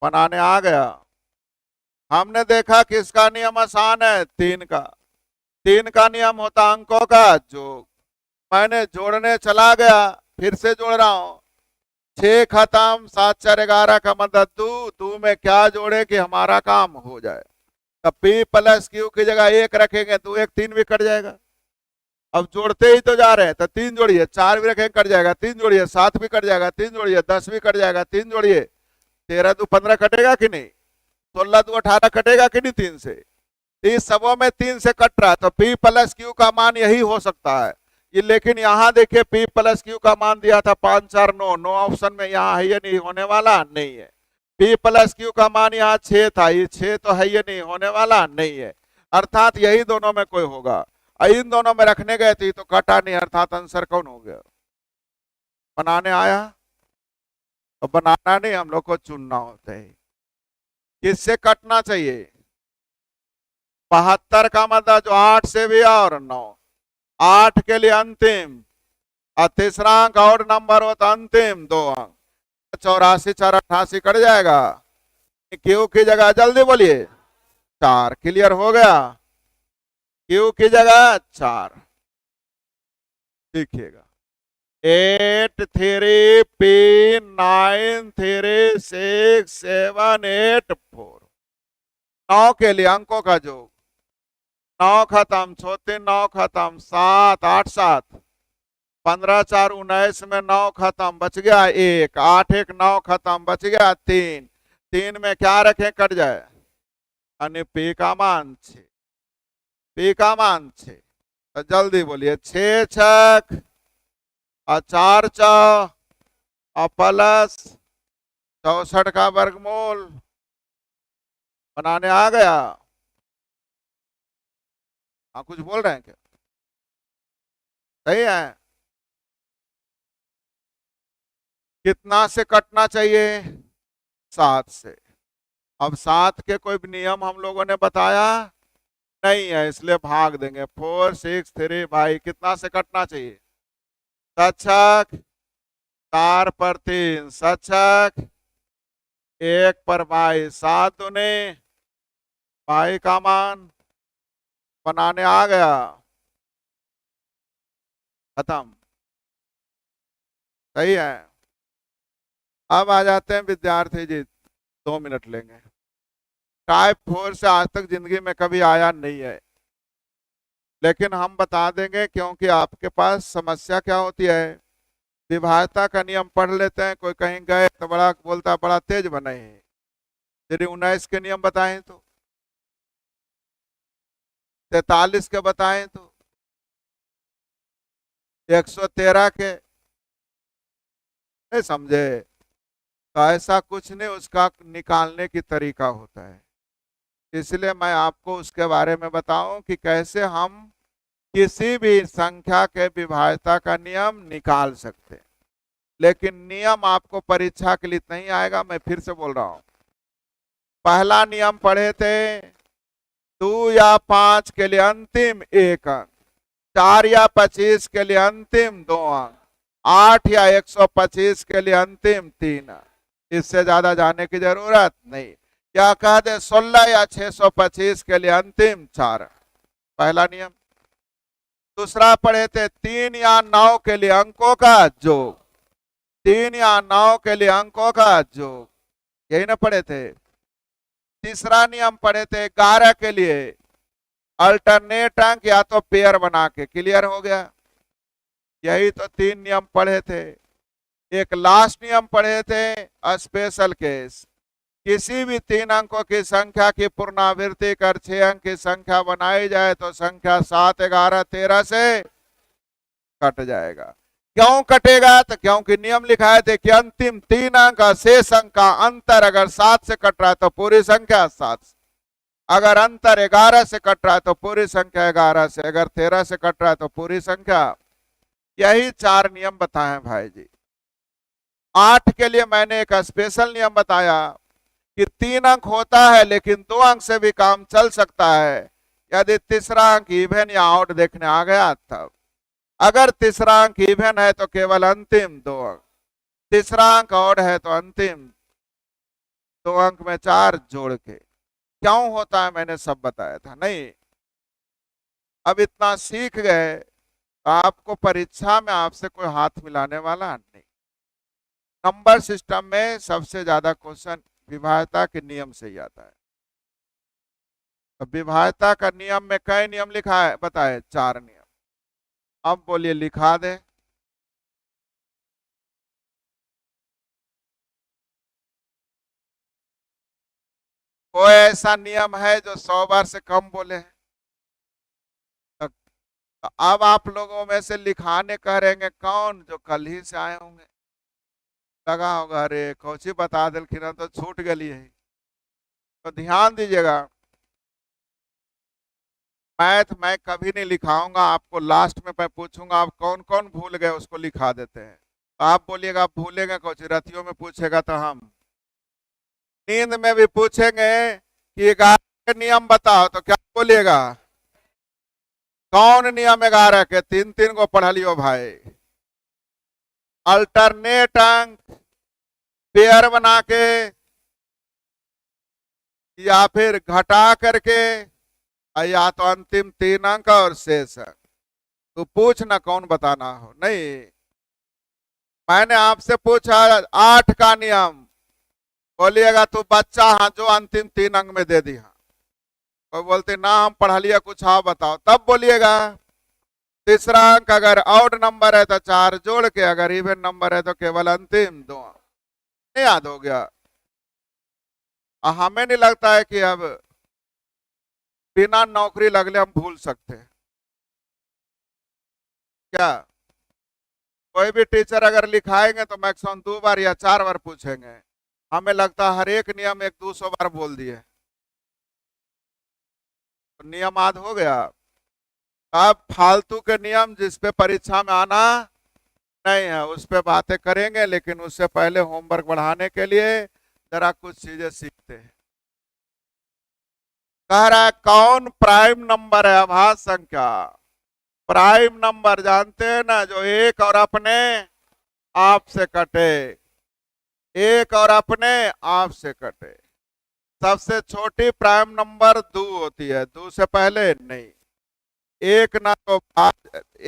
बनाने आ गया। हमने देखा किसका नियम आसान है, 3 का। 3 का नियम होता अंकों का जोड़। मैंने जोड़ने चला गया, फिर से जोड़ रहा हूं। 6 खत्म, 7 4 11 का मतलब 2 में क्या जोड़े कि हमारा काम हो जाए। तब P प्लस Q की जगह 1 रखेंगे तो 1 3 भी कट जाएगा। अब जोड़ते ही तो जा रहे हैं, तो 3 जोड़िए, 4 भी रखेंगे कट जाएगा, 3 जोड़िए 7 भी कट जाएगा, 3 जोड़िए 10 भी कट जाएगा, 3 जोड़िए 13 2 15 कटेगा कि नहीं, 16 2 18 कटेगा कि नहीं 3 से। इस सबों में 3 से कट रहा है, तो P प्लस Q का मान यही हो सकता है ये। लेकिन यहाँ देखिए P प्लस Q का मान दिया था 5 4 9, 9 ऑप्शन में यहाँ है, ये नहीं होने वाला नहीं है। P प्लस Q का मान यहाँ 6 था, ये 6 तो है, ये नहीं होने वाला नहीं है। अर्थात यही दोनों में कोई होगा। इन दोनों में रखने गए थे तो कटा नहीं, अर्थात आंसर कौन हो गया। बनाने आया तो बनाना नहीं, हम लोग को चुनना होता है किससे कटना चाहिए। 72 का मतलब जो 8 से भी और 9, 8 के लिए अंतिम और तीसरा अंक और नंबर हो तो अंतिम 2 अंक। 84 4 88 कट जाएगा। क्यू की जगह जल्दी बोलिए 4, क्लियर हो गया। क्यू की जगह 4 लिखिएगा। 8 3 P 9 3 6 7 8 4। 9 के लिए अंकों का जोड़। 9 खत्म, छोटे 9 खत्म, 7 8 7 15 4 19 में 9 खत्म, बच गया 1, 8 1 9 खत्म, बच गया 3। 3 में क्या रखें कट जाए, यानी P का मान 6। P का मान 6, तो जल्दी बोलिए 6 6 और 4 4 और प्लस 64 का वर्गमूल। बनाने आ गया। हाँ कुछ बोल रहे हैं क्या, सही है। कितना से कटना चाहिए, 7 से। अब 7 के कोई नियम हम लोगों ने बताया नहीं है, इसलिए भाग देंगे। 4 6 3 भाई कितना से कटना चाहिए, सचक 4 पर 3 सचक 1 पर भाई 7 दूने भाई का मान। बनाने आ गया, खत्म, सही है। अब आ जाते हैं विद्यार्थी जी, 2 मिनट लेंगे। टाइप 4 से आज तक जिंदगी में कभी आया नहीं है, लेकिन हम बता देंगे क्योंकि आपके पास समस्या क्या होती है। विभाज्यता का नियम पढ़ लेते हैं, कोई कहीं गए तो बड़ा बोलता बड़ा तेज बने हैं। यदि 19 के नियम बताएं तो, 43 के बताएं तो, 113 के नहीं समझे तो ऐसा कुछ नहीं, उसका निकालने की तरीका होता है। इसलिए मैं आपको उसके बारे में बताऊं कि कैसे हम किसी भी संख्या के विभाज्यता का नियम निकाल सकते हैं। लेकिन नियम आपको परीक्षा के लिए नहीं आएगा, मैं फिर से बोल रहा हूं। पहला नियम पढ़े थे, 2 या 5 के लिए अंतिम 1 अंक, 4 या 25 के लिए अंतिम 2 अंक, 8 या 125 के लिए अंतिम 3 अंक। इससे ज्यादा जाने की जरूरत नहीं। क्या कह दे, 16 या 625 के लिए अंतिम 4 अंक, पहला नियम। दूसरा पढ़े थे, 3 या 9 के लिए अंकों का जोड़, 3 या 9 के लिए अंकों का जोड़, यही ना पढ़े थे। तीसरा नियम पढ़े थे, 11 के लिए अल्टरनेट अंक या तो पेयर बना के, क्लियर हो गया। यही तो 3 नियम पढ़े थे। एक लास्ट नियम पढ़े थे, स्पेशल केस। किसी भी 3 अंकों की संख्या की पुनरावृत्ति कर 6 अंक की संख्या बनाई जाए तो संख्या 7 11 13 से कट जाएगा। क्यों कटेगा, तो क्योंकि नियम लिखाए थे कि अंतिम 3 अंक शेष अंक का अंतर अगर 7 से कट रहा है तो पूरी संख्या 7 से, अगर अंतर 11 से कट रहा है तो पूरी संख्या 11 से, अगर 13 से कट रहा है तो पूरी संख्या। यही 4 नियम बताए भाई जी। 8 के लिए मैंने एक स्पेशल नियम बताया कि 3 अंक होता है लेकिन 2 अंक से भी काम चल सकता है, यदि तीसरा अंक इवन या आउट देखने आ गया तब। अगर तीसरा अंक इवन है तो केवल अंतिम 2 अंक, तीसरा अंक ऑड है तो अंतिम 2 अंक में 4 जोड़ के। क्यों होता है मैंने सब बताया था। नहीं, अब इतना सीख गए तो आपको परीक्षा में आपसे कोई हाथ मिलाने वाला नहीं। नंबर सिस्टम में सबसे ज्यादा क्वेश्चन विभाज्यता के नियम से ही आता है। तो विभाज्यता का नियम में कई नियम लिखा है, बताए 4 नियम। अब बोलिए लिखा दे। कोई ऐसा नियम है जो 100 बार से कम बोले हैं? तो अब आप लोगों में से लिखाने कह रहेंगे कौन, जो कल ही से आए होंगे। लगा होगा अरे कौची बता दिलखिन तो छूट गई है। तो ध्यान दीजिएगा, मैथ मैं कभी नहीं लिखाऊंगा आपको, लास्ट में मैं पूछूंगा आप कौन कौन भूल गए उसको लिखा देते हैं। तो आप बोलिएगा आप भूलेंगे कौची, रतियों में पूछेगा तो हम नींद में भी पूछेंगे कि 11 के नियम बताओ तो क्या बोलिएगा? कौन नियम 11 के? 3 3 को पढ़ लियो भाई। अल्टरनेट अंक, पेयर बना के, या फिर घटा करके, या तो अंतिम 3 अंक और शेष अंक। तो पूछना कौन बताना हो। नहीं, मैंने आपसे पूछा 8 का नियम, बोलिएगा तू बच्चा हाँ जो अंतिम 3 अंक में दे दी। हाँ, और बोलते ना हम पढ़ा लिया कुछ हाँ बताओ, तब बोलिएगा। तीसरा अंक अगर ऑड नंबर है तो 4 जोड़ के, अगर इवन नंबर है तो केवल अंतिम 2 अंक। नहीं याद हो गया? हमें नहीं लगता है कि अब बिना नौकरी लगले हम भूल सकते हैं क्या? कोई भी टीचर अगर लिखाएंगे तो मैक्सिमम 2 बार या 4 बार पूछेंगे। हमें लगता है हर एक नियम 100-200 बार बोल दिए, तो नियम याद हो गया। अब फालतू के नियम जिस पे परीक्षा में आना नहीं है उस पे बातें करेंगे, लेकिन उससे पहले होमवर्क बढ़ाने के लिए जरा कुछ चीजें सीखते हैं। कह रहा है कौन प्राइम नंबर है अभाज्य संख्या? प्राइम नंबर जानते हैं ना, जो एक और अपने आप से कटे, एक और अपने आप से कटे। सबसे छोटी प्राइम नंबर 2 होती है, 2 से पहले नहीं। एक ना तो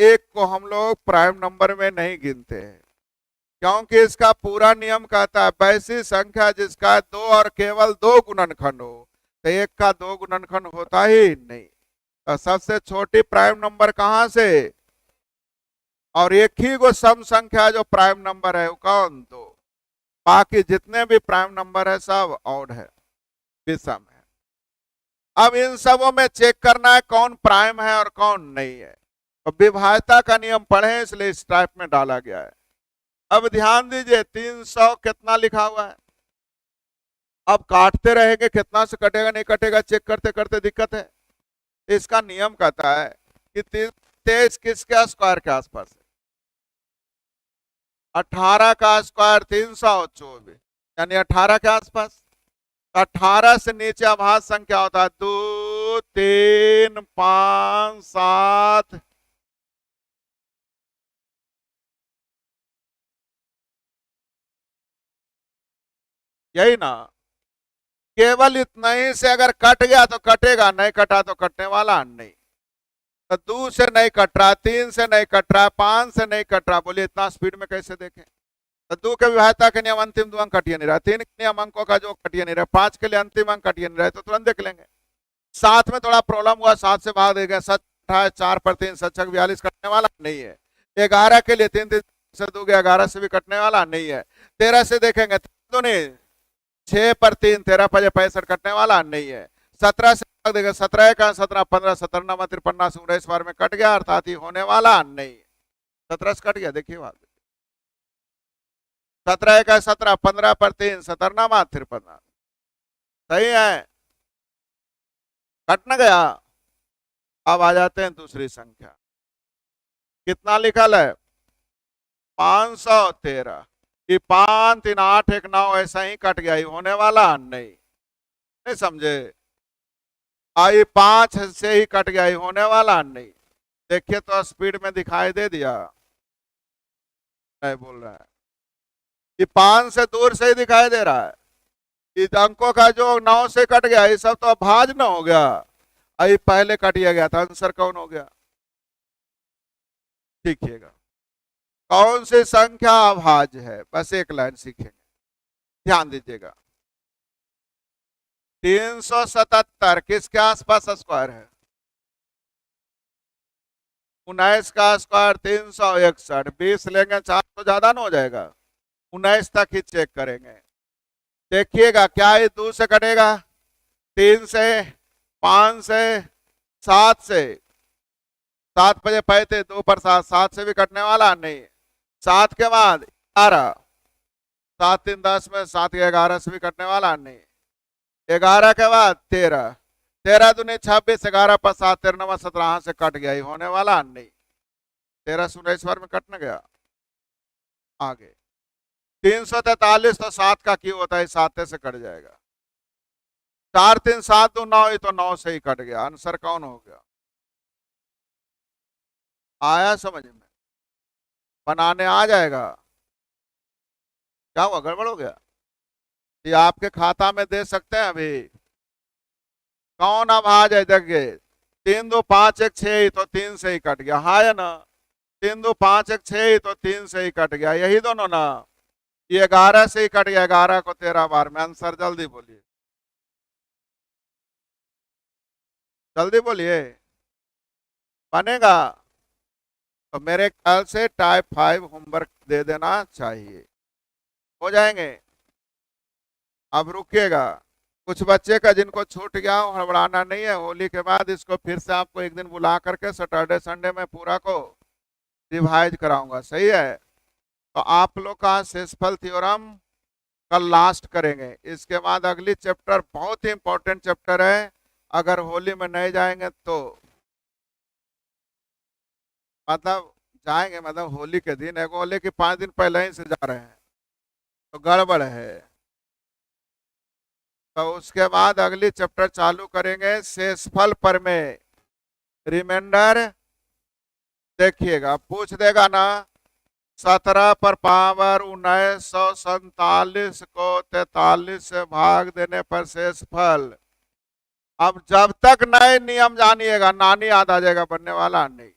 एक को हम लोग प्राइम नंबर में नहीं गिनते हैं, क्योंकि इसका पूरा नियम कहता है वैसी संख्या जिसका 2 और केवल 2 गुणनखंड हो, तो एक का 2 गुणनखंड होता ही नहीं। तो सबसे छोटी प्राइम नंबर कहां से? और एक ही को सम संख्या जो प्राइम नंबर है वो कौन? 2। बाकी जितने भी प्राइम नंबर है सब ऑड है, विषम है। अब इन सबों में चेक करना है कौन प्राइम है और कौन नहीं है। तो विभाज्यता का नियम पढ़े इसलिए इस टाइप में डाला गया है। अब ध्यान दीजिए 300 कितना लिखा हुआ है। अब काटते रहेंगे, कितना से कटेगा नहीं कटेगा चेक करते करते दिक्कत है। इसका नियम कहता है कि 23 किसके स्क्वायर के आसपास है? 18 का स्क्वायर 324, यानी 18 के आसपास। 18 से नीचे अभाज्य संख्या होता है 2 3 5 7। यही ना, केवल इतना ही से अगर कट गया तो कटेगा, नहीं कटा तो कटने वाला नहीं। तो 2 से नहीं कट रहा, 3 से नहीं कट रहा, 5 से नहीं कट रहा, बोलिए इतना स्पीड में कैसे देखें? तो 2 के विभाज्यता के नियम अंतिम 2 अंक कटिए नहीं रहा, 3 के नियम अंकों का जो कटिए नहीं रहा, 5 के लिए अंतिम अंक कटिए नहीं रहे, तो तुरंत देख लेंगे। 7 में थोड़ा प्रॉब्लम हुआ, 7 से भाग देंगे, 7 4 पर 3 7 42 कटने वाला नहीं है। 11 के लिए 3 3 से दोगे 11 से भी कटने वाला नहीं है। 13 से देखेंगे तो नहीं, 6 पर 3 13 5 65 कटने वाला नहीं है। 17 से भाग देंगे, 17 का 17 15 17 9 53 से 19 बार में कट गया, अर्थात ही होने वाला नहीं। 17 से कट गया, देखिए बात। 17 का 17 15 पर 3 17 9 53, सही है, कट न गया। अब आ जाते हैं दूसरी संख्या, कितना लिखल है? 513। कि 5 3 8 1 9 ऐसा ही कट गया, ही होने वाला नहीं। नहीं समझे? आई 5 से ही कट गया, ही होने वाला नहीं। देखिए तो स्पीड में दिखाई दे दिया, नहीं बोल रहा है कि 5 से दूर से ही दिखाई दे रहा है। इस अंकों का जो 9 से कट गया, ये सब तो अभाज्य न हो गया, अभी पहले कटिया गया था, आंसर कौन हो गया? देखिएगा कौन सी संख्या अभाज्य है, बस एक लाइन सीखेंगे, ध्यान दीजिएगा। 377 किसके आसपास स्क्वायर है? 19 का स्क्वायर 361, 20 लेंगे 4 तो ज्यादा ना हो जाएगा, 19 तक ही चेक करेंगे। देखिएगा क्या ये 2 से कटेगा, 3 से, 5 से, 7 से, 7 बजे पैते 2 पर 7, 7 से भी कटने वाला नहीं, 7 के बाद 11, 7 3 10 में 7 के 11 से भी कटने वाला नहीं, 11 के बाद 13, 13 दूनी 26, 11 पर 7 13 17 से कट गया, ही होने वाला नहीं, 13 19 बार में कटने गया। आगे 343 तो 7 का क्यों होता है, 7 से कट जाएगा, 4 3 7 2 9, तो 9 से ही कट गया, आंसर कौन हो गया? आया समझ में? बनाने आ जाएगा? क्या हुआ, गड़बड़ हो गया? ये आपके खाता में दे सकते हैं अभी। कौन अभाज्य है, देखिए 3 2 5 1 6, तो 3 से ही कट गया, हाँ या ना? 3 2 5 1 6, तो 3 से ही कट गया, यही दोनों ना। ये 11 से ही कट गया, 11 को 13 बार में, आंसर जल्दी बोलिए, जल्दी बोलिए, बनेगा? तो मेरे ख्याल से टाइप 5 होमवर्क दे देना चाहिए, हो जाएंगे। अब रुकिएगा, कुछ बच्चे का जिनको छूट गया हो, हड़बड़ाना नहीं है, होली के बाद इसको फिर से आपको एक दिन बुला करके सैटरडे संडे में पूरा को रिवाइज कराऊंगा, सही है? तो आप लोग का शेषफल थ्योरम कल लास्ट करेंगे, इसके बाद अगली चैप्टर बहुत ही इंपॉर्टेंट चैप्टर है, अगर होली में नहीं जाएंगे तो मतलब जाएंगे, मतलब होली के दिन है, होली के 5 दिन पहले ही से जा रहे हैं तो गड़बड़ है। तो उसके बाद अगली चैप्टर चालू करेंगे शेषफल पर में, रिमाइंडर देखिएगा, पूछ देगा ना, 17 पर पावर 1947 को 43 से भाग देने पर शेषफल। अब जब तक नए नियम जानिएगा नानी याद आ जाएगा, बनने वाला नहीं।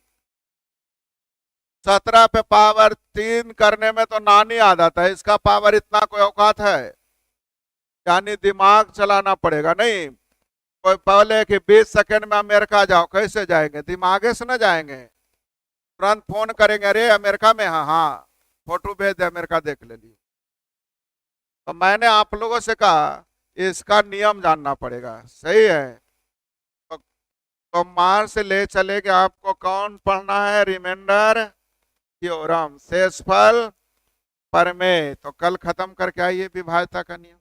17 पे पावर 3 करने में तो नानी याद आता है, इसका पावर इतना कोई औकात है? यानी दिमाग चलाना पड़ेगा, नहीं कोई पहले कि 20 सेकंड में अमेरिका जाओ, कैसे जाएंगे? दिमागे से ना जाएंगे, तुरंत फोन करेंगे, अरे अमेरिका में, हाँ हाँ फोटो भेज दे, अमेरिका देख ले लिए। तो मैंने आप लोगों से कहा इसका नियम जानना पड़ेगा, सही है? तो मार से ले चलेगे, आपको कौन पढ़ना है? रिमाइंडर थ्योरम, शेषफल प्रमेय। तो कल खत्म करके आइए विभाज्यता का नियम।